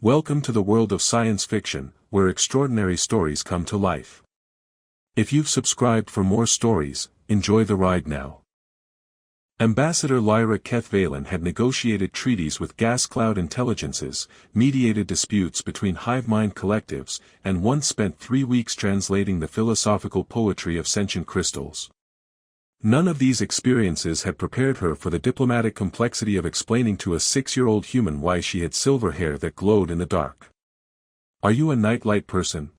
Welcome to the world of science fiction, where extraordinary stories come to life. If you've subscribed for more stories, enjoy the ride now. Ambassador Lyra Keth'valan had negotiated treaties with gas cloud intelligences, mediated disputes between hive mind collectives, and once spent 3 weeks translating the philosophical poetry of sentient crystals. None of these experiences had prepared her for the diplomatic complexity of explaining to a 6-year-old human why she had silver hair that glowed in the dark. "Are you a nightlight person?"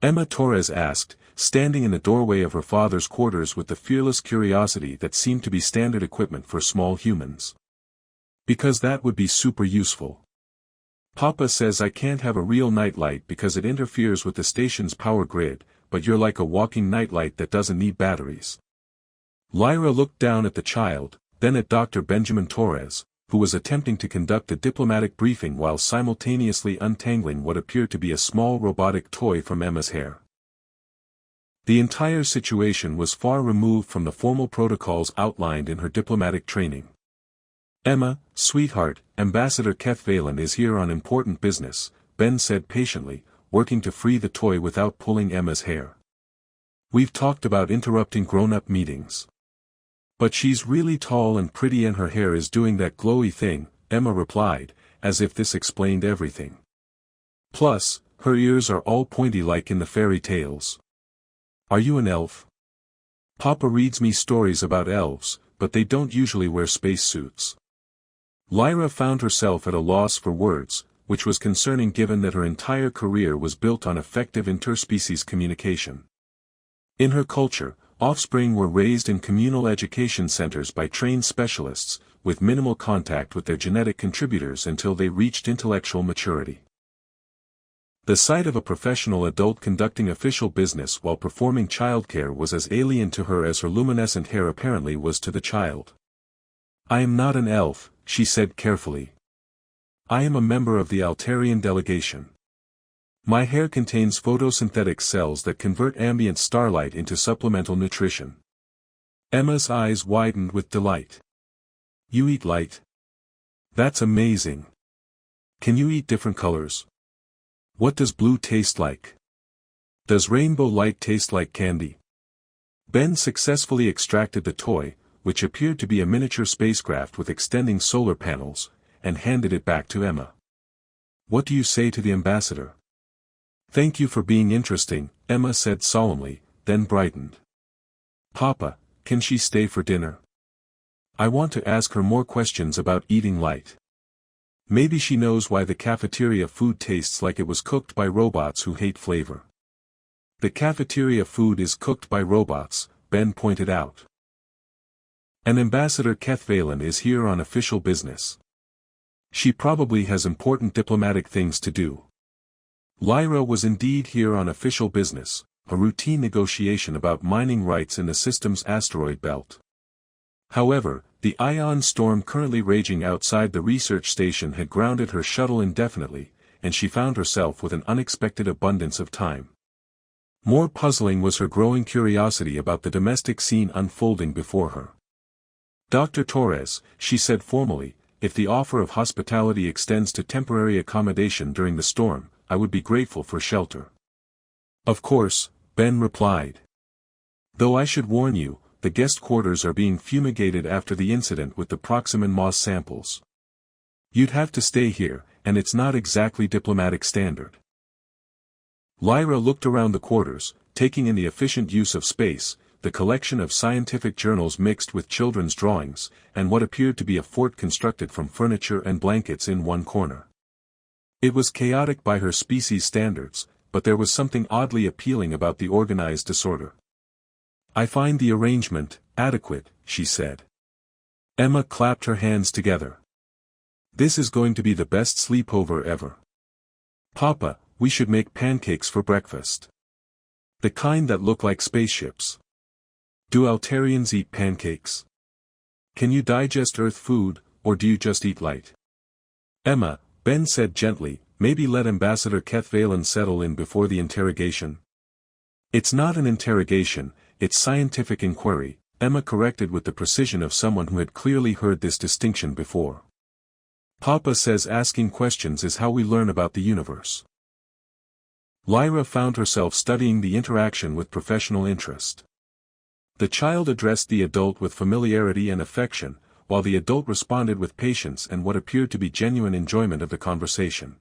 Emma Torres asked, standing in the doorway of her father's quarters with the fearless curiosity that seemed to be standard equipment for small humans. "Because that would be super useful. Papa says I can't have a real nightlight because it interferes with the station's power grid, but you're like a walking nightlight that doesn't need batteries." Lyra looked down at the child, then at Dr. Benjamin Torres, who was attempting to conduct a diplomatic briefing while simultaneously untangling what appeared to be a small robotic toy from Emma's hair. The entire situation was far removed from the formal protocols outlined in her diplomatic training. "Emma, sweetheart, Ambassador Keth'valan is here on important business," Ben said patiently, working to free the toy without pulling Emma's hair. "We've talked about interrupting grown-up meetings. But she's really tall and pretty and her hair is doing that glowy thing," Emma replied, as if this explained everything. "Plus, her ears are all pointy like in the fairy tales." "Are you an elf?" "Papa reads me stories about elves, but they don't usually wear spacesuits." Lyra found herself at a loss for words, which was concerning given that her entire career was built on effective interspecies communication. In her culture, offspring were raised in communal education centers by trained specialists, with minimal contact with their genetic contributors until they reached intellectual maturity. The sight of a professional adult conducting official business while performing childcare was as alien to her as her luminescent hair apparently was to the child. "I am not an elf," she said carefully. "I am a member of the Altarian delegation. My hair contains photosynthetic cells that convert ambient starlight into supplemental nutrition." Emma's eyes widened with delight. "You eat light? That's amazing. Can you eat different colors? What does blue taste like? Does rainbow light taste like candy?" Ben successfully extracted the toy, which appeared to be a miniature spacecraft with extending solar panels, and handed it back to Emma. "What do you say to the ambassador?" "Thank you for being interesting," Emma said solemnly, then brightened. "Papa, can she stay for dinner? I want to ask her more questions about eating light. Maybe she knows why the cafeteria food tastes like it was cooked by robots who hate flavor." "The cafeteria food is cooked by robots," Ben pointed out. "And Ambassador Keth'valan is here on official business. She probably has important diplomatic things to do." Lyra was indeed here on official business, a routine negotiation about mining rights in the system's asteroid belt. However, the ion storm currently raging outside the research station had grounded her shuttle indefinitely, and she found herself with an unexpected abundance of time. More puzzling was her growing curiosity about the domestic scene unfolding before her. "Dr. Torres," she said formally, "if the offer of hospitality extends to temporary accommodation during the storm, I would be grateful for shelter." "Of course," Ben replied. "Though I should warn you, the guest quarters are being fumigated after the incident with the Proximan moss samples. You'd have to stay here, and it's not exactly diplomatic standard." Lyra looked around the quarters, taking in the efficient use of space, the collection of scientific journals mixed with children's drawings, and what appeared to be a fort constructed from furniture and blankets in one corner. It was chaotic by her species standards, but there was something oddly appealing about the organized disorder. "I find the arrangement adequate," she said. Emma clapped her hands together. "This is going to be the best sleepover ever. Papa, we should make pancakes for breakfast. The kind that look like spaceships. Do Altarians eat pancakes? Can you digest Earth food, or do you just eat light?" "Emma," Ben said gently, "maybe let Ambassador Keth'valan settle in before the interrogation." "It's not an interrogation, it's scientific inquiry," Emma corrected with the precision of someone who had clearly heard this distinction before. Papa says asking questions is how we learn about the universe. Lyra found herself studying the interaction with professional interest. The child addressed the adult with familiarity and affection, while the adult responded with patience and what appeared to be genuine enjoyment of the conversation.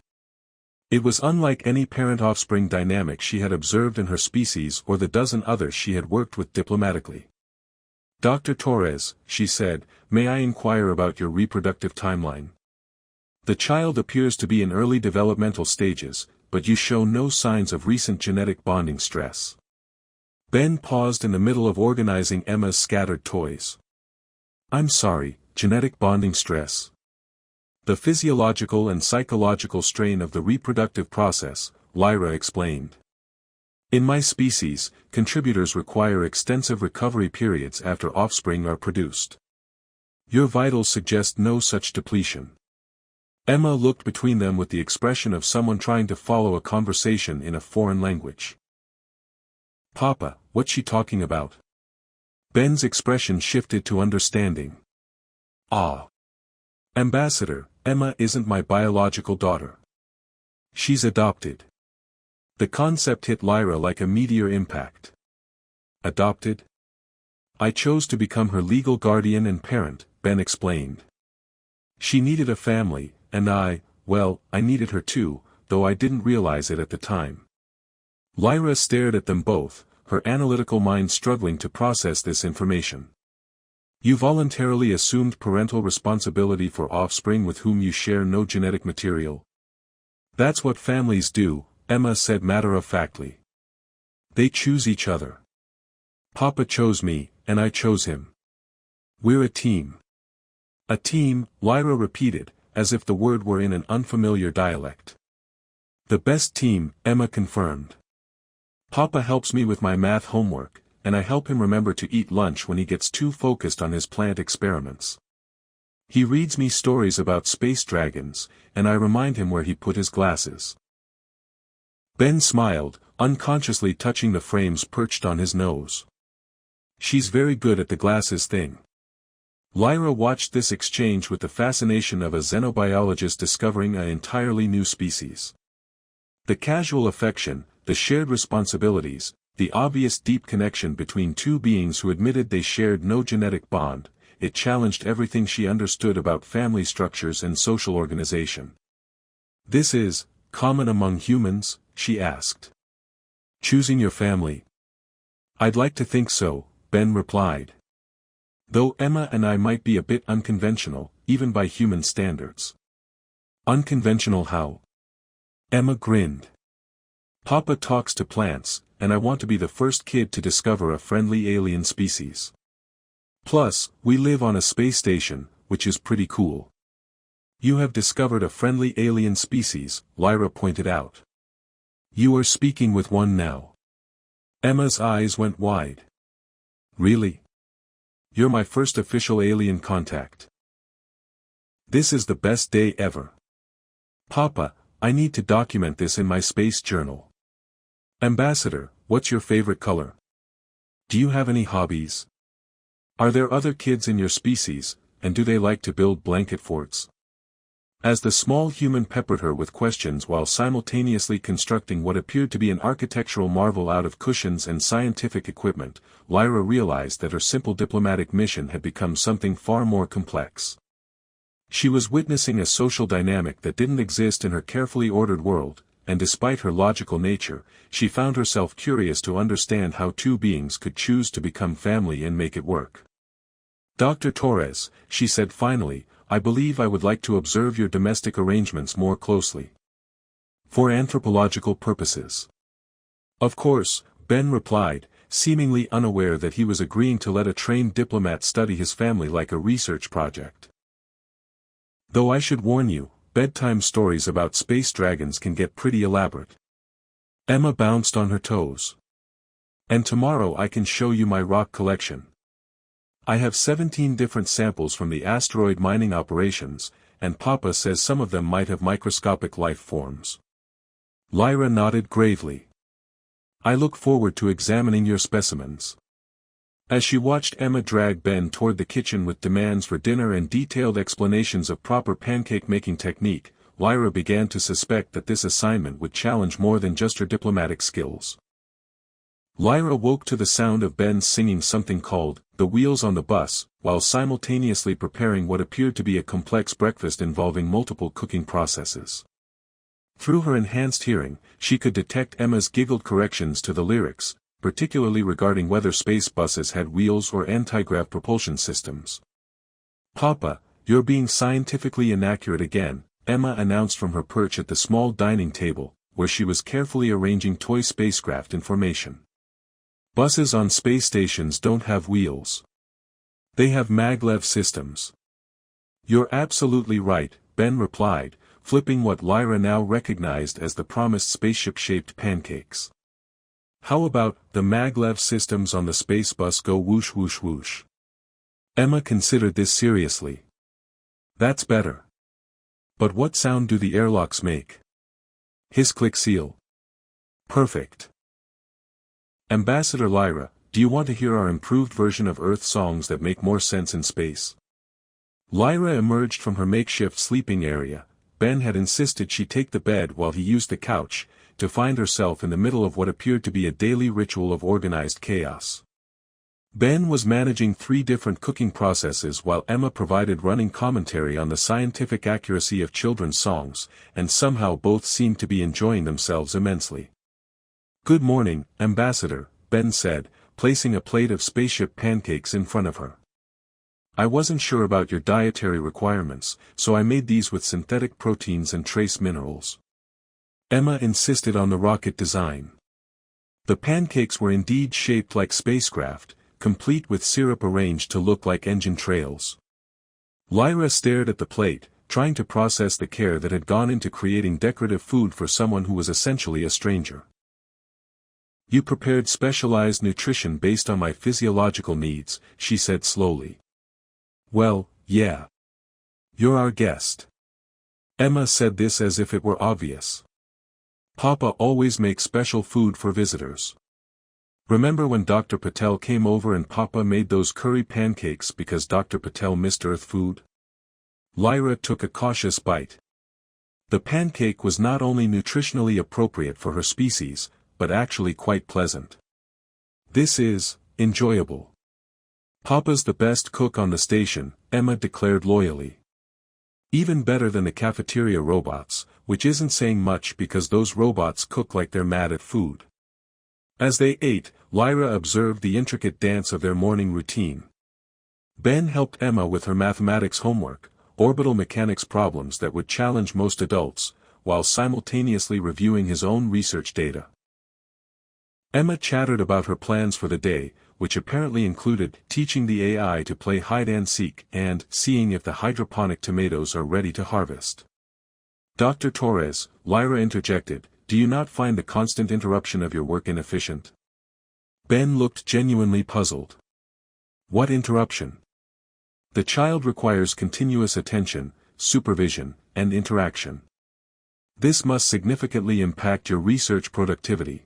It was unlike any parent-offspring dynamic she had observed in her species or the dozen others she had worked with diplomatically. "Dr. Torres," she said, "may I inquire about your reproductive timeline? The child appears to be in early developmental stages, but you show no signs of recent genetic bonding stress." Ben paused in the middle of organizing Emma's scattered toys. "I'm sorry, genetic bonding stress. The physiological and psychological strain of the reproductive process," Lyra explained. "In my species, contributors require extensive recovery periods after offspring are produced. Your vitals suggest no such depletion." Emma looked between them with the expression of someone trying to follow a conversation in a foreign language. "Papa, what's she talking about?" Ben's expression shifted to understanding. "Ah. Ambassador, Emma isn't my biological daughter. She's adopted." The concept hit Lyra like a meteor impact. "Adopted? I chose to become her legal guardian and parent," Ben explained. "She needed a family, and I needed her too, though I didn't realize it at the time." Lyra stared at them both, her analytical mind struggling to process this information. "You voluntarily assumed parental responsibility for offspring with whom you share no genetic material?" "That's what families do," Emma said matter-of-factly. "They choose each other. Papa chose me, and I chose him. We're a team." "A team," Lyra repeated, as if the word were in an unfamiliar dialect. "The best team," Emma confirmed. "Papa helps me with my math homework, and I help him remember to eat lunch when he gets too focused on his plant experiments. He reads me stories about space dragons, and I remind him where he put his glasses." Ben smiled, unconsciously touching the frames perched on his nose. "She's very good at the glasses thing." Lyra watched this exchange with the fascination of a xenobiologist discovering an entirely new species. The casual affection, the shared responsibilities, the obvious deep connection between two beings who admitted they shared no genetic bond, it challenged everything she understood about family structures and social organization. "This is common among humans?" she asked. "Choosing your family?" "I'd like to think so," Ben replied. "Though Emma and I might be a bit unconventional, even by human standards." "Unconventional how?" Emma grinned. "Papa talks to plants, and I want to be the first kid to discover a friendly alien species. Plus, we live on a space station, which is pretty cool." "You have discovered a friendly alien species," Lyra pointed out. "You are speaking with one now." Emma's eyes went wide. "Really? You're my first official alien contact. This is the best day ever. Papa, I need to document this in my space journal." "Ambassador, what's your favorite color? Do you have any hobbies? Are there other kids in your species, and do they like to build blanket forts?" As the small human peppered her with questions while simultaneously constructing what appeared to be an architectural marvel out of cushions and scientific equipment, Lyra realized that her simple diplomatic mission had become something far more complex. She was witnessing a social dynamic that didn't exist in her carefully ordered world, and despite her logical nature, she found herself curious to understand how two beings could choose to become family and make it work. "Dr. Torres," she said finally, "I believe I would like to observe your domestic arrangements more closely. For anthropological purposes." "Of course," Ben replied, seemingly unaware that he was agreeing to let a trained diplomat study his family like a research project. "Though I should warn you, bedtime stories about space dragons can get pretty elaborate." Emma bounced on her toes. "And tomorrow I can show you my rock collection. I have 17 different samples from the asteroid mining operations, and Papa says some of them might have microscopic life forms." Lyra nodded gravely. "I look forward to examining your specimens." As she watched Emma drag Ben toward the kitchen with demands for dinner and detailed explanations of proper pancake-making technique, Lyra began to suspect that this assignment would challenge more than just her diplomatic skills. Lyra woke to the sound of Ben singing something called "The Wheels on the Bus," while simultaneously preparing what appeared to be a complex breakfast involving multiple cooking processes. Through her enhanced hearing, she could detect Emma's giggled corrections to the lyrics, particularly regarding whether space buses had wheels or anti-grav propulsion systems. "Papa, you're being scientifically inaccurate again," Emma announced from her perch at the small dining table, where she was carefully arranging toy spacecraft in formation. "Buses on space stations don't have wheels. They have maglev systems." "You're absolutely right," Ben replied, flipping what Lyra now recognized as the promised spaceship-shaped pancakes. "How about, the maglev systems on the space bus go whoosh whoosh whoosh?" Emma considered this seriously. "That's better. But what sound do the airlocks make?" "Hiss click seal." "Perfect. Ambassador Lyra, do you want to hear our improved version of Earth songs that make more sense in space?" Lyra emerged from her makeshift sleeping area. Ben had insisted she take the bed while he used the couch, to find herself in the middle of what appeared to be a daily ritual of organized chaos. Ben was managing 3 different cooking processes while Emma provided running commentary on the scientific accuracy of children's songs, and somehow both seemed to be enjoying themselves immensely. "Good morning, Ambassador," Ben said, placing a plate of spaceship pancakes in front of her. "I wasn't sure about your dietary requirements, so I made these with synthetic proteins and trace minerals." Emma insisted on the rocket design. The pancakes were indeed shaped like spacecraft, complete with syrup arranged to look like engine trails. Lyra stared at the plate, trying to process the care that had gone into creating decorative food for someone who was essentially a stranger. "You prepared specialized nutrition based on my physiological needs," she said slowly. "Well, yeah. You're our guest." Emma said this as if it were obvious. "Papa always makes special food for visitors. Remember when Dr. Patel came over and Papa made those curry pancakes because Dr. Patel missed Earth food?" Lyra took a cautious bite. The pancake was not only nutritionally appropriate for her species, but actually quite pleasant. "This is enjoyable. Papa's the best cook on the station," Emma declared loyally. "Even better than the cafeteria robots, which isn't saying much because those robots cook like they're mad at food." As they ate, Lyra observed the intricate dance of their morning routine. Ben helped Emma with her mathematics homework, orbital mechanics problems that would challenge most adults, while simultaneously reviewing his own research data. Emma chattered about her plans for the day, which apparently included teaching the AI to play hide-and-seek and seeing if the hydroponic tomatoes are ready to harvest. "Dr. Torres," Lyra interjected, "do you not find the constant interruption of your work inefficient?" Ben looked genuinely puzzled. "What interruption?" "The child requires continuous attention, supervision, and interaction. This must significantly impact your research productivity."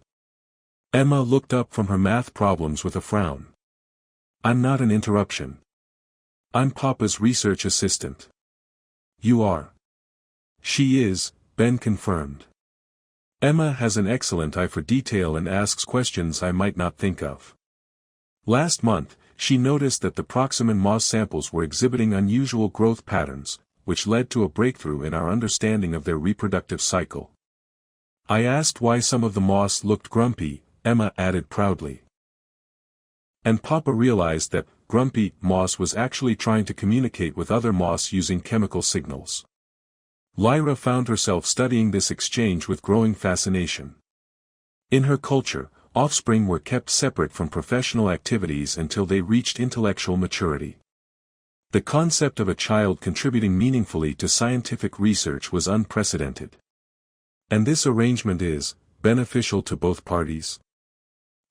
Emma looked up from her math problems with a frown. "I'm not an interruption. I'm Papa's research assistant." "You are." "She is," Ben confirmed. "Emma has an excellent eye for detail and asks questions I might not think of. Last month, she noticed that the Proximan moss samples were exhibiting unusual growth patterns, which led to a breakthrough in our understanding of their reproductive cycle. I asked why some of the moss looked grumpy," Emma added proudly. "And Papa realized that grumpy moss was actually trying to communicate with other moss using chemical signals." Lyra found herself studying this exchange with growing fascination. In her culture, offspring were kept separate from professional activities until they reached intellectual maturity. The concept of a child contributing meaningfully to scientific research was unprecedented. And this arrangement is beneficial to both parties?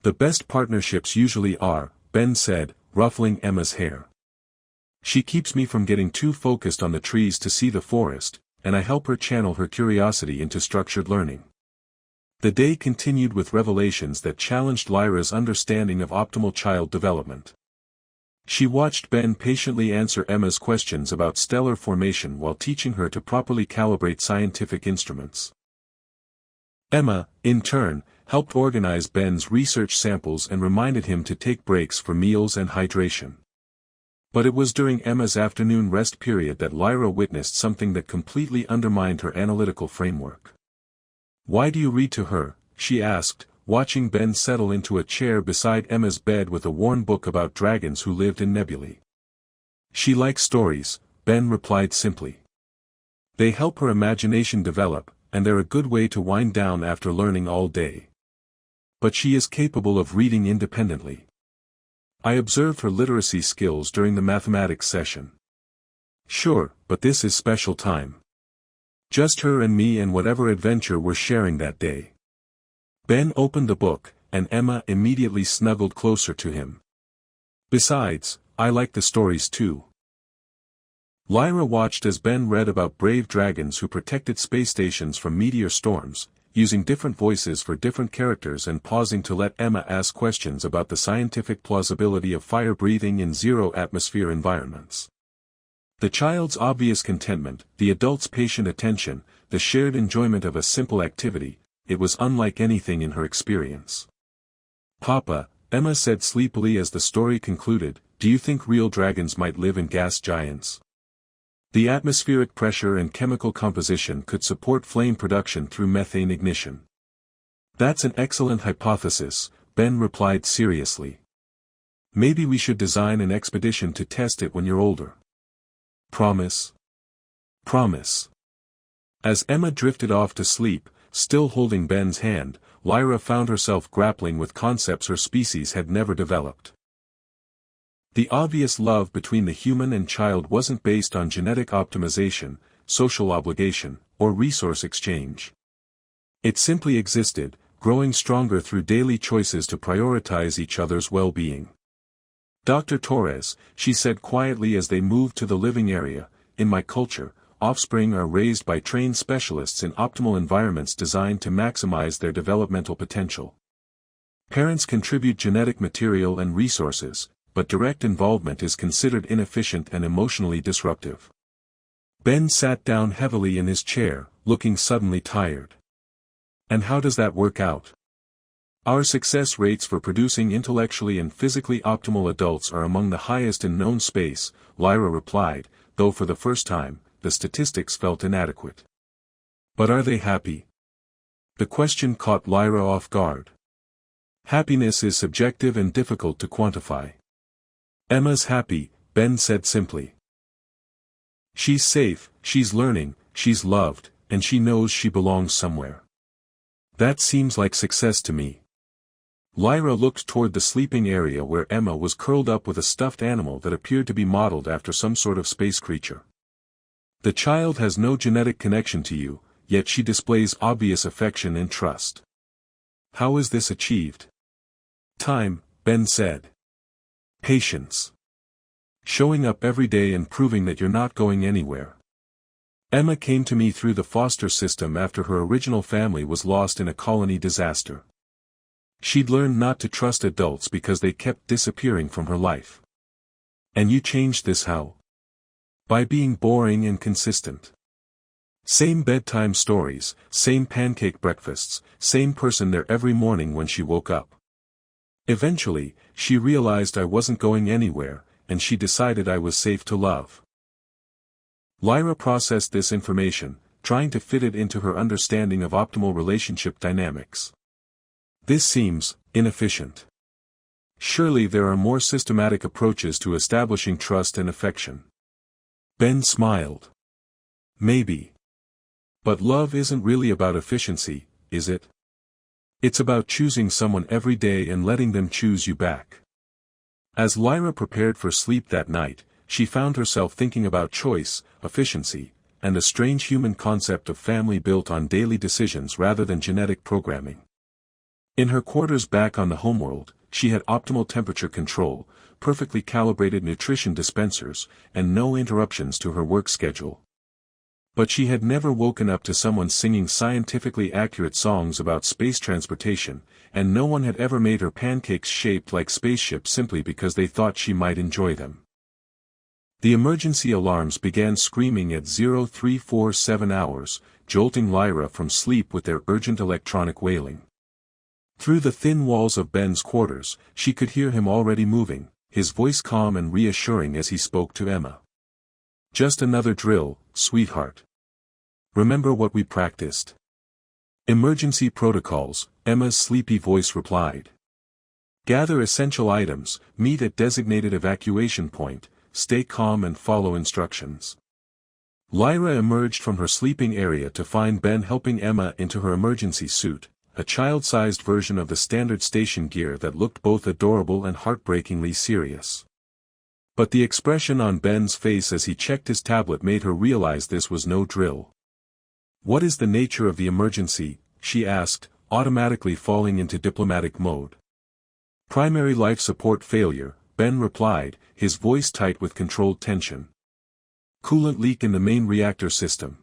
"The best partnerships usually are," Ben said, ruffling Emma's hair. "She keeps me from getting too focused on the trees to see the forest, and I help her channel her curiosity into structured learning." The day continued with revelations that challenged Lyra's understanding of optimal child development. She watched Ben patiently answer Emma's questions about stellar formation while teaching her to properly calibrate scientific instruments. Emma, in turn, helped organize Ben's research samples and reminded him to take breaks for meals and hydration. But it was during Emma's afternoon rest period that Lyra witnessed something that completely undermined her analytical framework. "Why do you read to her?" she asked, watching Ben settle into a chair beside Emma's bed with a worn book about dragons who lived in nebulae. "She likes stories," Ben replied simply. "They help her imagination develop, and they're a good way to wind down after learning all day. But she is capable of reading independently. I observed her literacy skills during the mathematics session." "Sure, but this is special time. Just her and me and whatever adventure we're sharing that day." Ben opened the book, and Emma immediately snuggled closer to him. "Besides, I like the stories too." Lyra watched as Ben read about brave dragons who protected space stations from meteor storms, using different voices for different characters and pausing to let Emma ask questions about the scientific plausibility of fire breathing in zero-atmosphere environments. The child's obvious contentment, the adult's patient attention, the shared enjoyment of a simple activity, it was unlike anything in her experience. "Papa," Emma said sleepily as the story concluded, "do you think real dragons might live in gas giants? The atmospheric pressure and chemical composition could support flame production through methane ignition." "That's an excellent hypothesis," Ben replied seriously. "Maybe we should design an expedition to test it when you're older." "Promise?" "Promise." As Emma drifted off to sleep, still holding Ben's hand, Lyra found herself grappling with concepts her species had never developed. The obvious love between the human and child wasn't based on genetic optimization, social obligation, or resource exchange. It simply existed, growing stronger through daily choices to prioritize each other's well-being. "Dr. Torres," she said quietly as they moved to the living area, "in my culture, offspring are raised by trained specialists in optimal environments designed to maximize their developmental potential. Parents contribute genetic material and resources, but direct involvement is considered inefficient and emotionally disruptive." Ben sat down heavily in his chair, looking suddenly tired. "And how does that work out?" "Our success rates for producing intellectually and physically optimal adults are among the highest in known space," Lyra replied, though for the first time, the statistics felt inadequate. "But are they happy?" The question caught Lyra off guard. "Happiness is subjective and difficult to quantify." "Emma's happy," Ben said simply. "She's safe, she's learning, she's loved, and she knows she belongs somewhere. That seems like success to me." Lyra looked toward the sleeping area where Emma was curled up with a stuffed animal that appeared to be modeled after some sort of space creature. "The child has no genetic connection to you, yet she displays obvious affection and trust. How is this achieved?" "Time," Ben said. "Patience. Showing up every day and proving that you're not going anywhere. Emma came to me through the foster system after her original family was lost in a colony disaster. She'd learned not to trust adults because they kept disappearing from her life. And you changed this how? By being boring and consistent. Same bedtime stories, same pancake breakfasts, same person there every morning when she woke up. Eventually, she realized I wasn't going anywhere, and she decided I was safe to love." Lyra processed this information, trying to fit it into her understanding of optimal relationship dynamics. "This seems inefficient. Surely there are more systematic approaches to establishing trust and affection." Ben smiled. "Maybe. But love isn't really about efficiency, is it? It's about choosing someone every day and letting them choose you back." As Lyra prepared for sleep that night, she found herself thinking about choice, efficiency, and the strange human concept of family built on daily decisions rather than genetic programming. In her quarters back on the homeworld, she had optimal temperature control, perfectly calibrated nutrition dispensers, and no interruptions to her work schedule. But she had never woken up to someone singing scientifically accurate songs about space transportation, and no one had ever made her pancakes shaped like spaceships simply because they thought she might enjoy them. The emergency alarms began screaming at 0347 hours, jolting Lyra from sleep with their urgent electronic wailing. Through the thin walls of Ben's quarters, she could hear him already moving, his voice calm and reassuring as he spoke to Emma. "Just another drill, sweetheart. Remember what we practiced?" "Emergency protocols," Emma's sleepy voice replied. "Gather essential items, meet at designated evacuation point, stay calm and follow instructions." Lyra emerged from her sleeping area to find Ben helping Emma into her emergency suit, a child-sized version of the standard station gear that looked both adorable and heartbreakingly serious. But the expression on Ben's face as he checked his tablet made her realize this was no drill. "What is the nature of the emergency?" she asked, automatically falling into diplomatic mode. "Primary life support failure," Ben replied, his voice tight with controlled tension. "Coolant leak in the main reactor system.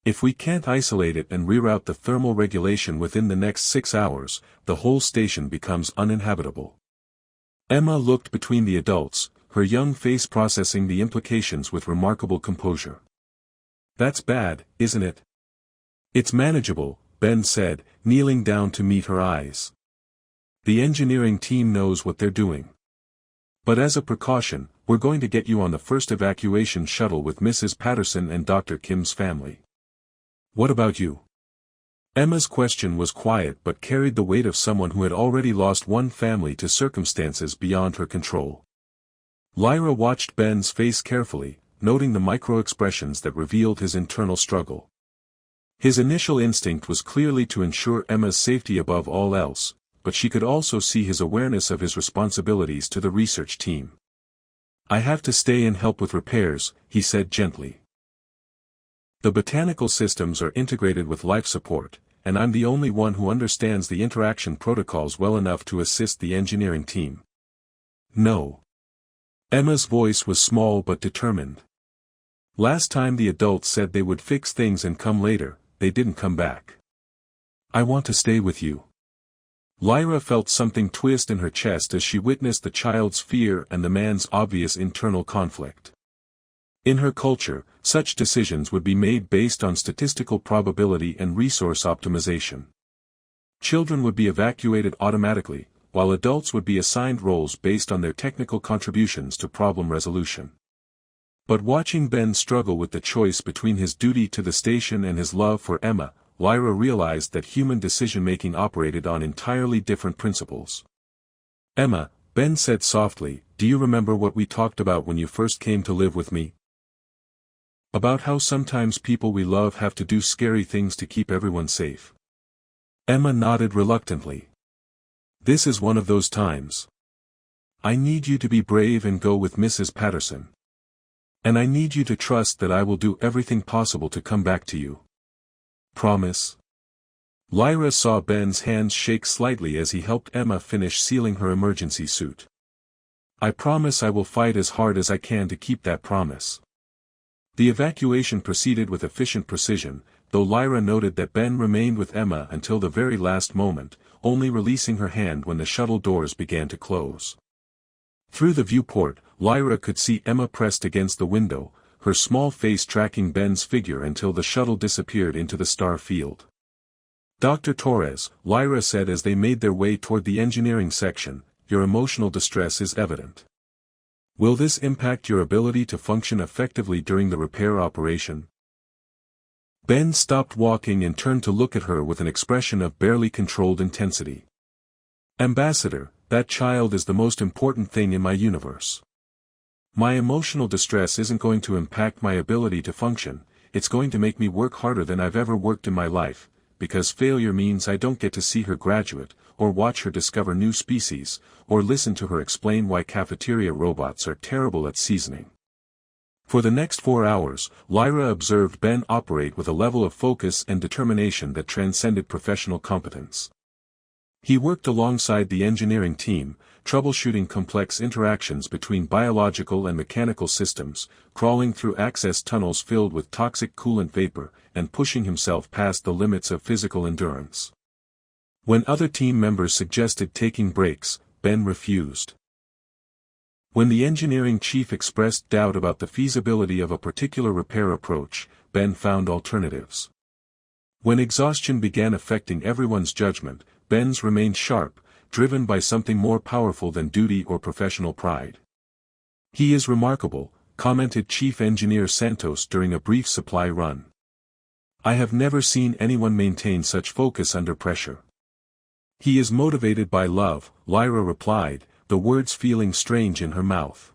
If we can't isolate it and reroute the thermal regulation within the next 6 hours, the whole station becomes uninhabitable." Emma looked between the adults, her young face processing the implications with remarkable composure. "That's bad, isn't it?" "It's manageable," Ben said, kneeling down to meet her eyes. "The engineering team knows what they're doing. But as a precaution, we're going to get you on the first evacuation shuttle with Mrs. Patterson and Dr. Kim's family." "What about you?" Emma's question was quiet but carried the weight of someone who had already lost one family to circumstances beyond her control. Lyra watched Ben's face carefully, noting the micro-expressions that revealed his internal struggle. His initial instinct was clearly to ensure Emma's safety above all else, but she could also see his awareness of his responsibilities to the research team. "I have to stay and help with repairs," he said gently. "The botanical systems are integrated with life support, and I'm the only one who understands the interaction protocols well enough to assist the engineering team." "No." Emma's voice was small but determined. "Last time the adults said they would fix things and come later, they didn't come back. I want to stay with you." Lyra felt something twist in her chest as she witnessed the child's fear and the man's obvious internal conflict. In her culture, such decisions would be made based on statistical probability and resource optimization. Children would be evacuated automatically, while adults would be assigned roles based on their technical contributions to problem resolution. But watching Ben struggle with the choice between his duty to the station and his love for Emma, Lyra realized that human decision-making operated on entirely different principles. "Emma," Ben said softly, "do you remember what we talked about when you first came to live with me? About how sometimes people we love have to do scary things to keep everyone safe." Emma nodded reluctantly. "This is one of those times. I need you to be brave and go with Mrs. Patterson. And I need you to trust that I will do everything possible to come back to you. Promise?" Lyra saw Ben's hands shake slightly as he helped Emma finish sealing her emergency suit. "I promise I will fight as hard as I can to keep that promise." The evacuation proceeded with efficient precision, though Lyra noted that Ben remained with Emma until the very last moment, only releasing her hand when the shuttle doors began to close. Through the viewport, Lyra could see Emma pressed against the window, her small face tracking Ben's figure until the shuttle disappeared into the star field. "Dr. Torres," Lyra said as they made their way toward the engineering section, "your emotional distress is evident. Will this impact your ability to function effectively during the repair operation?" Ben stopped walking and turned to look at her with an expression of barely controlled intensity. "Ambassador, that child is the most important thing in my universe. My emotional distress isn't going to impact my ability to function, it's going to make me work harder than I've ever worked in my life, because failure means I don't get to see her graduate, or watch her discover new species, or listen to her explain why cafeteria robots are terrible at seasoning." For the next 4 hours, Lyra observed Ben operate with a level of focus and determination that transcended professional competence. He worked alongside the engineering team, troubleshooting complex interactions between biological and mechanical systems, crawling through access tunnels filled with toxic coolant vapor, and pushing himself past the limits of physical endurance. When other team members suggested taking breaks, Ben refused. When the engineering chief expressed doubt about the feasibility of a particular repair approach, Ben found alternatives. When exhaustion began affecting everyone's judgment, Ben's remained sharp, driven by something more powerful than duty or professional pride. "He is remarkable," commented Chief Engineer Santos during a brief supply run. "I have never seen anyone maintain such focus under pressure." "He is motivated by love," Lyra replied, the words feeling strange in her mouth.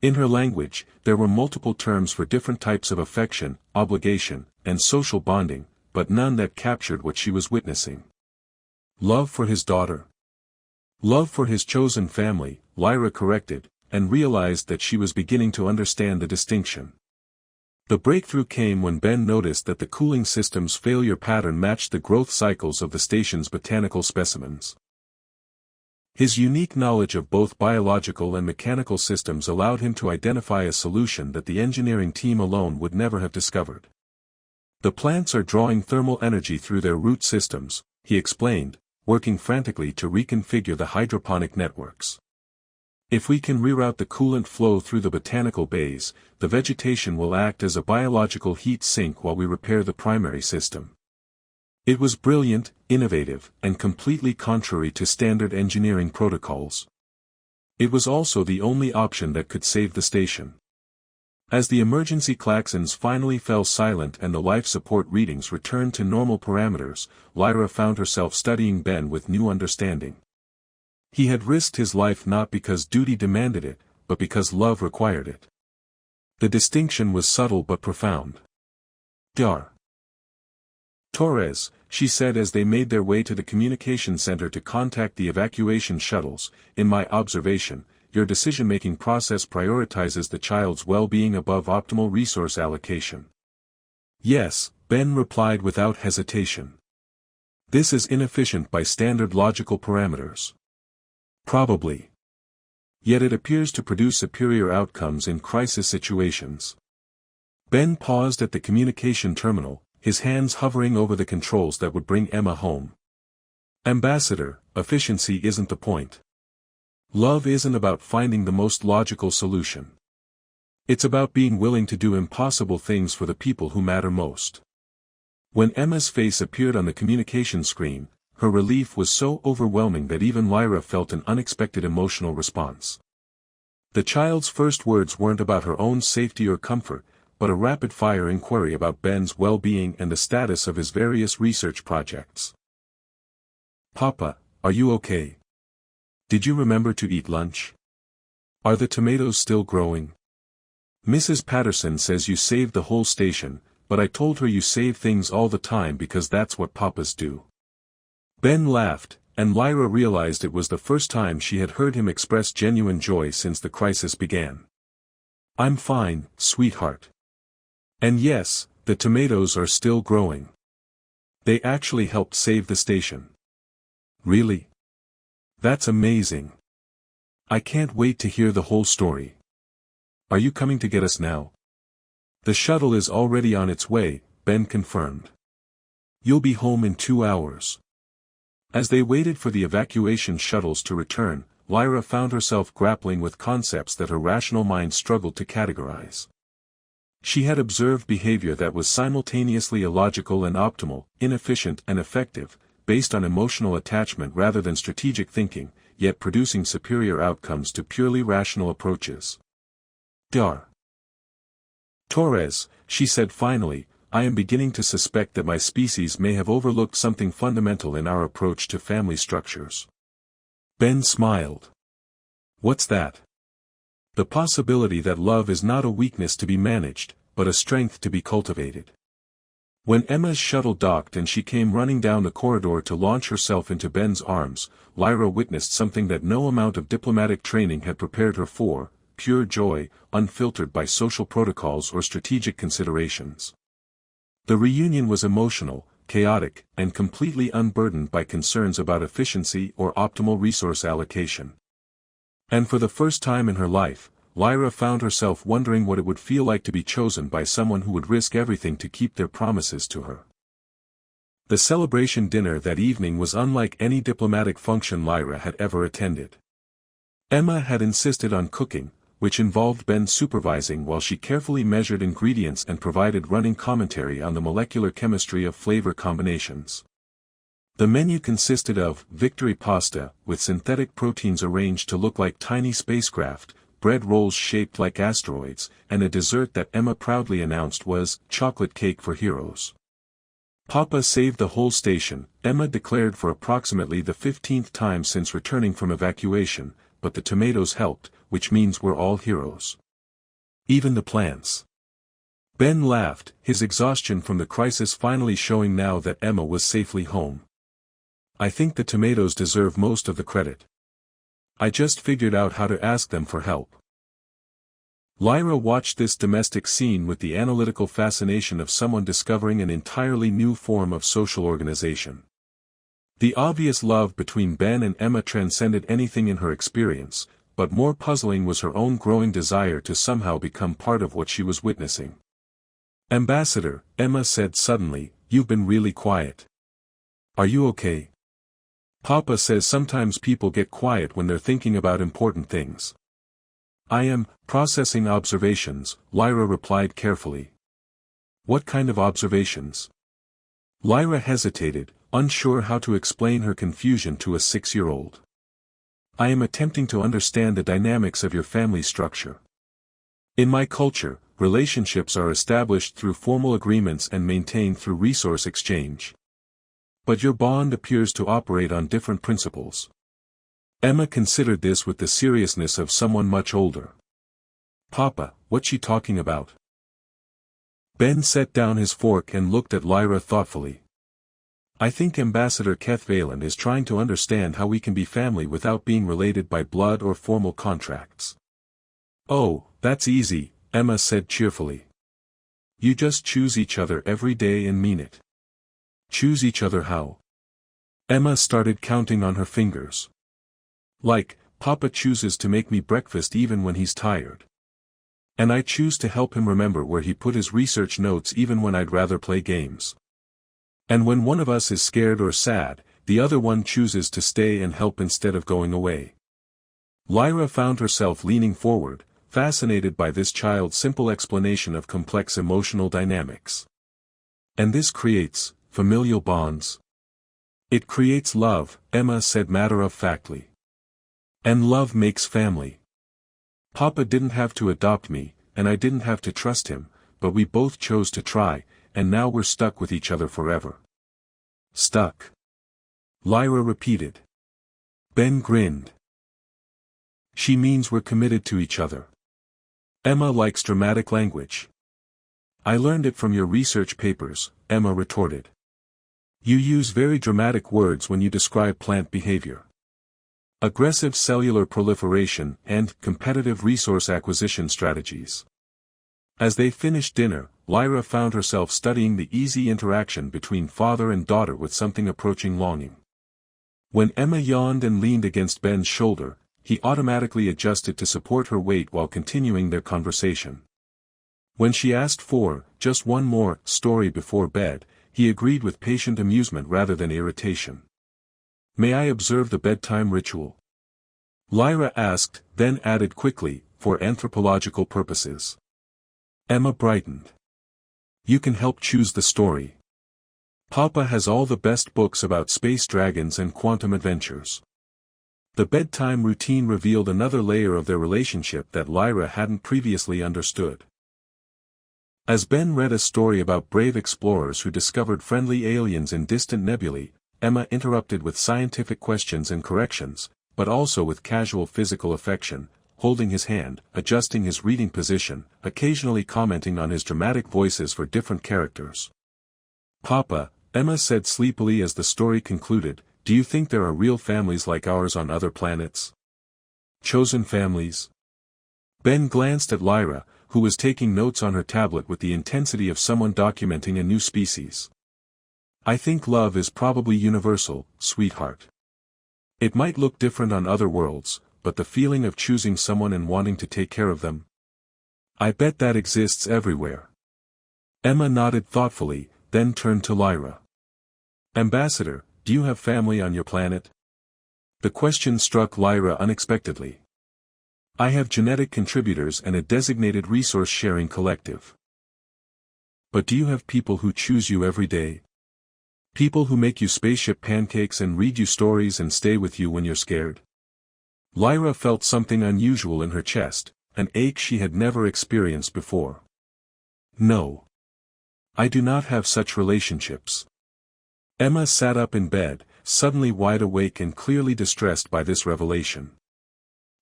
In her language, there were multiple terms for different types of affection, obligation, and social bonding, but none that captured what she was witnessing. Love for his daughter. Love for his chosen family, Lyra corrected, and realized that she was beginning to understand the distinction. The breakthrough came when Ben noticed that the cooling system's failure pattern matched the growth cycles of the station's botanical specimens. His unique knowledge of both biological and mechanical systems allowed him to identify a solution that the engineering team alone would never have discovered. "The plants are drawing thermal energy through their root systems," he explained, working frantically to reconfigure the hydroponic networks. "If we can reroute the coolant flow through the botanical bays, the vegetation will act as a biological heat sink while we repair the primary system." It was brilliant, innovative, and completely contrary to standard engineering protocols. It was also the only option that could save the station. As the emergency klaxons finally fell silent and the life support readings returned to normal parameters, Lyra found herself studying Ben with new understanding. He had risked his life not because duty demanded it, but because love required it. The distinction was subtle but profound. "Dar. Torres," she said as they made their way to the communication center to contact the evacuation shuttles, "in my observation, your decision-making process prioritizes the child's well-being above optimal resource allocation." "Yes," Ben replied without hesitation. "This is inefficient by standard logical parameters." "Probably. Yet it appears to produce superior outcomes in crisis situations." Ben paused at the communication terminal, his hands hovering over the controls that would bring Emma home. "Ambassador, efficiency isn't the point. Love isn't about finding the most logical solution. It's about being willing to do impossible things for the people who matter most." When Emma's face appeared on the communication screen, her relief was so overwhelming that even Lyra felt an unexpected emotional response. The child's first words weren't about her own safety or comfort, but a rapid-fire inquiry about Ben's well-being and the status of his various research projects. "Papa, are you okay? Did you remember to eat lunch? Are the tomatoes still growing? Mrs. Patterson says you saved the whole station, but I told her you save things all the time because that's what papas do." Ben laughed, and Lyra realized it was the first time she had heard him express genuine joy since the crisis began. "I'm fine, sweetheart. And yes, the tomatoes are still growing. They actually helped save the station." "Really? That's amazing. I can't wait to hear the whole story. Are you coming to get us now?" "The shuttle is already on its way," Ben confirmed. "You'll be home in 2 hours." As they waited for the evacuation shuttles to return, Lyra found herself grappling with concepts that her rational mind struggled to categorize. She had observed behavior that was simultaneously illogical and optimal, inefficient and effective, based on emotional attachment rather than strategic thinking, yet producing superior outcomes to purely rational approaches. "Dar. Torres," she said finally, "I am beginning to suspect that my species may have overlooked something fundamental in our approach to family structures." Ben smiled. "What's that?" "The possibility that love is not a weakness to be managed, but a strength to be cultivated." When Emma's shuttle docked and she came running down the corridor to launch herself into Ben's arms, Lyra witnessed something that no amount of diplomatic training had prepared her for: pure joy, unfiltered by social protocols or strategic considerations. The reunion was emotional, chaotic, and completely unburdened by concerns about efficiency or optimal resource allocation. And for the first time in her life, Lyra found herself wondering what it would feel like to be chosen by someone who would risk everything to keep their promises to her. The celebration dinner that evening was unlike any diplomatic function Lyra had ever attended. Emma had insisted on cooking, which involved Ben supervising while she carefully measured ingredients and provided running commentary on the molecular chemistry of flavor combinations. The menu consisted of victory pasta, with synthetic proteins arranged to look like tiny spacecraft, bread rolls shaped like asteroids, and a dessert that Emma proudly announced was chocolate cake for heroes. Papa saved the whole station, Emma declared for approximately the 15th time since returning from evacuation, but the tomatoes helped, which means we're all heroes. Even the plants. Ben laughed, his exhaustion from the crisis finally showing now that Emma was safely home. I think the tomatoes deserve most of the credit. I just figured out how to ask them for help. Lyra watched this domestic scene with the analytical fascination of someone discovering an entirely new form of social organization. The obvious love between Ben and Emma transcended anything in her experience, but more puzzling was her own growing desire to somehow become part of what she was witnessing. Ambassador, Emma said suddenly, you've been really quiet. Are you okay? Papa says sometimes people get quiet when they're thinking about important things. I am processing observations, Lyra replied carefully. What kind of observations? Lyra hesitated, unsure how to explain her confusion to a 6-year-old. I am attempting to understand the dynamics of your family structure. In my culture, relationships are established through formal agreements and maintained through resource exchange. But your bond appears to operate on different principles. Emma considered this with the seriousness of someone much older. Papa, what's she talking about? Ben set down his fork and looked at Lyra thoughtfully. I think Ambassador Keth'valan is trying to understand how we can be family without being related by blood or formal contracts. Oh, that's easy, Emma said cheerfully. You just choose each other every day and mean it. Choose each other how? Emma started counting on her fingers. Like, Papa chooses to make me breakfast even when he's tired. And I choose to help him remember where he put his research notes even when I'd rather play games. And when one of us is scared or sad, the other one chooses to stay and help instead of going away. Lyra found herself leaning forward, fascinated by this child's simple explanation of complex emotional dynamics. And this creates familial bonds. It creates love, Emma said matter-of-factly. And love makes family. Papa didn't have to adopt me, and I didn't have to trust him, but we both chose to try, and now we're stuck with each other forever. Stuck. Lyra repeated. Ben grinned. She means we're committed to each other. Emma likes dramatic language. I learned it from your research papers, Emma retorted. You use very dramatic words when you describe plant behavior. Aggressive cellular proliferation and competitive resource acquisition strategies. As they finished dinner, Lyra found herself studying the easy interaction between father and daughter with something approaching longing. When Emma yawned and leaned against Ben's shoulder, he automatically adjusted to support her weight while continuing their conversation. When she asked for just one more story before bed, he agreed with patient amusement rather than irritation. May I observe the bedtime ritual? Lyra asked, then added quickly, for anthropological purposes. Emma brightened. You can help choose the story. Papa has all the best books about space dragons and quantum adventures. The bedtime routine revealed another layer of their relationship that Lyra hadn't previously understood. As Ben read a story about brave explorers who discovered friendly aliens in distant nebulae, Emma interrupted with scientific questions and corrections, but also with casual physical affection, holding his hand, adjusting his reading position, occasionally commenting on his dramatic voices for different characters. Papa, Emma said sleepily as the story concluded, do you think there are real families like ours on other planets? Chosen families? Ben glanced at Lyra, who was taking notes on her tablet with the intensity of someone documenting a new species. I think love is probably universal, sweetheart. It might look different on other worlds, but the feeling of choosing someone and wanting to take care of them, I bet that exists everywhere. Emma nodded thoughtfully, then turned to Lyra. Ambassador, do you have family on your planet? The question struck Lyra unexpectedly. I have genetic contributors and a designated resource-sharing collective. But do you have people who choose you every day? People who make you spaceship pancakes and read you stories and stay with you when you're scared? Lyra felt something unusual in her chest, an ache she had never experienced before. No. I do not have such relationships. Emma sat up in bed, suddenly wide awake and clearly distressed by this revelation.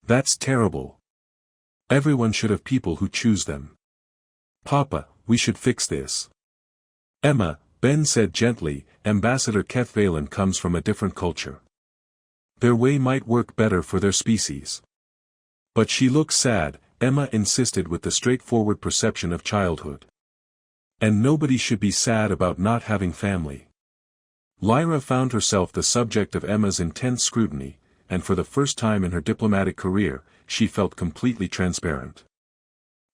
That's terrible. Everyone should have people who choose them. Papa, we should fix this. Emma, Ben said gently, Ambassador Keth'valan comes from a different culture. Their way might work better for their species. But she looked sad, Emma insisted with the straightforward perception of childhood. And nobody should be sad about not having family. Lyra found herself the subject of Emma's intense scrutiny, and for the first time in her diplomatic career, she felt completely transparent.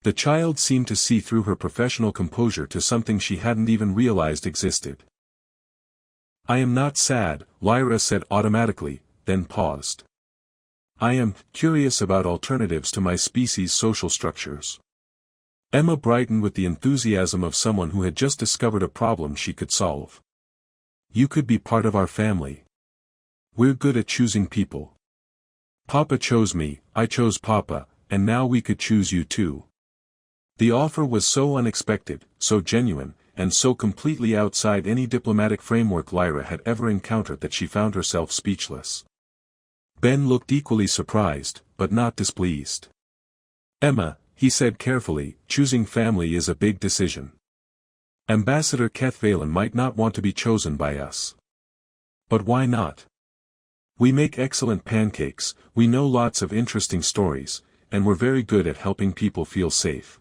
The child seemed to see through her professional composure to something she hadn't even realized existed. I am not sad, Lyra said automatically, then paused. I am curious about alternatives to my species' social structures. Emma brightened with the enthusiasm of someone who had just discovered a problem she could solve. You could be part of our family. We're good at choosing people. Papa chose me, I chose Papa, and now we could choose you too. The offer was so unexpected, so genuine, and so completely outside any diplomatic framework Lyra had ever encountered that she found herself speechless. Ben looked equally surprised, but not displeased. Emma, he said carefully, choosing family is a big decision. Ambassador Keth'valan might not want to be chosen by us. But why not? We make excellent pancakes, we know lots of interesting stories, and we're very good at helping people feel safe.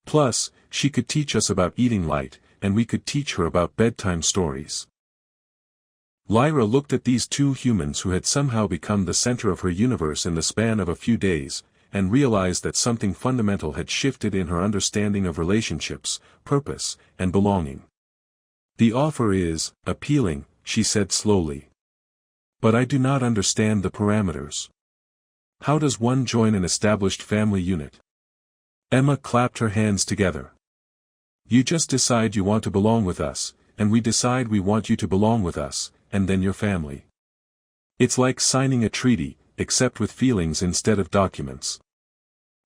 Plus, she could teach us about eating light, and we could teach her about bedtime stories. Lyra looked at these two humans who had somehow become the center of her universe in the span of a few days, and realized that something fundamental had shifted in her understanding of relationships, purpose, and belonging. The offer is appealing, she said slowly. But I do not understand the parameters. How does one join an established family unit? Emma clapped her hands together. You just decide you want to belong with us, and we decide we want you to belong with us, and then your family. It's like signing a treaty, except with feelings instead of documents.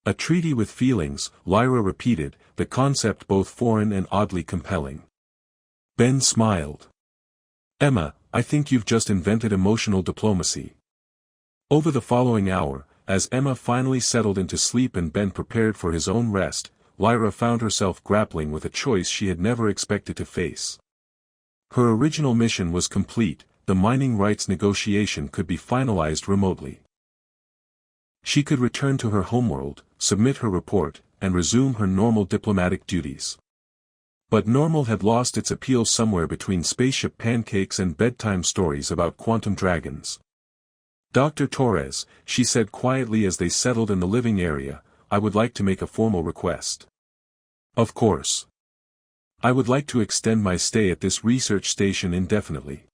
A treaty with feelings, Lyra repeated, the concept both foreign and oddly compelling. Ben smiled. Emma, I think you've just invented emotional diplomacy. Over the following hour, as Emma finally settled into sleep and Ben prepared for his own rest, Lyra found herself grappling with a choice she had never expected to face. Her original mission was complete, the mining rights negotiation could be finalized remotely. She could return to her homeworld, submit her report, and resume her normal diplomatic duties. But normal had lost its appeal somewhere between spaceship pancakes and bedtime stories about quantum dragons. Dr. Torres, she said quietly as they settled in the living area, I would like to make a formal request. Of course. I would like to extend my stay at this research station indefinitely.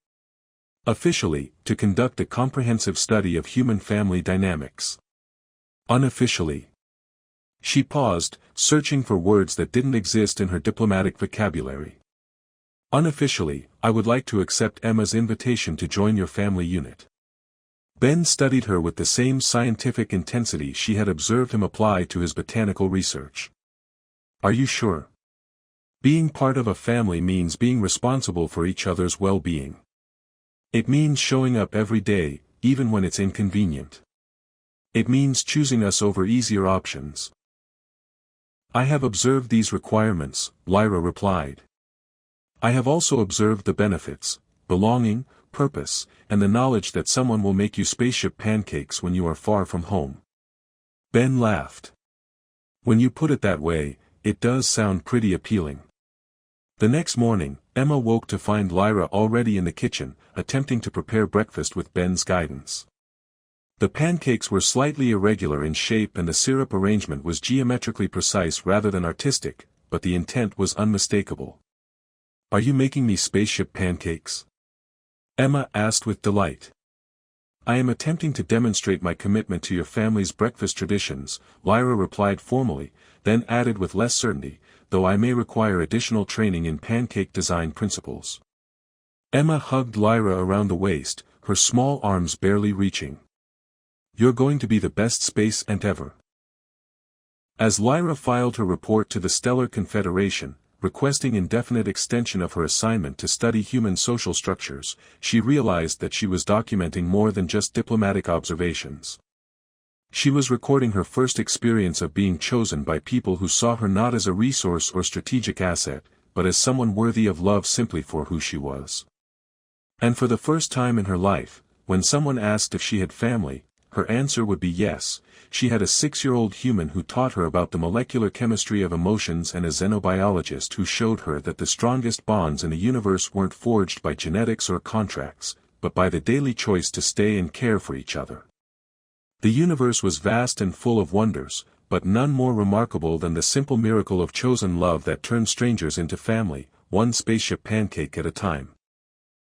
Officially, to conduct a comprehensive study of human family dynamics. Unofficially. She paused, searching for words that didn't exist in her diplomatic vocabulary. Unofficially, I would like to accept Emma's invitation to join your family unit. Ben studied her with the same scientific intensity she had observed him apply to his botanical research. Are you sure? Being part of a family means being responsible for each other's well-being. It means showing up every day, even when it's inconvenient. It means choosing us over easier options. I have observed these requirements, Lyra replied. I have also observed the benefits, belonging, purpose, and the knowledge that someone will make you spaceship pancakes when you are far from home. Ben laughed. When you put it that way, it does sound pretty appealing. The next morning, Emma woke to find Lyra already in the kitchen, attempting to prepare breakfast with Ben's guidance. The pancakes were slightly irregular in shape and the syrup arrangement was geometrically precise rather than artistic, but the intent was unmistakable. "Are you making me spaceship pancakes?" Emma asked with delight. "I am attempting to demonstrate my commitment to your family's breakfast traditions," Lyra replied formally, then added with less certainty, "though I may require additional training in pancake design principles." Emma hugged Lyra around the waist, her small arms barely reaching. "You're going to be the best space ant ever." As Lyra filed her report to the Stellar Confederation, requesting indefinite extension of her assignment to study human social structures, she realized that she was documenting more than just diplomatic observations. She was recording her first experience of being chosen by people who saw her not as a resource or strategic asset, but as someone worthy of love simply for who she was. And for the first time in her life, when someone asked if she had family, her answer would be yes. She had a 6-year-old human who taught her about the molecular chemistry of emotions and a xenobiologist who showed her that the strongest bonds in the universe weren't forged by genetics or contracts, but by the daily choice to stay and care for each other. The universe was vast and full of wonders, but none more remarkable than the simple miracle of chosen love that turned strangers into family, one spaceship pancake at a time.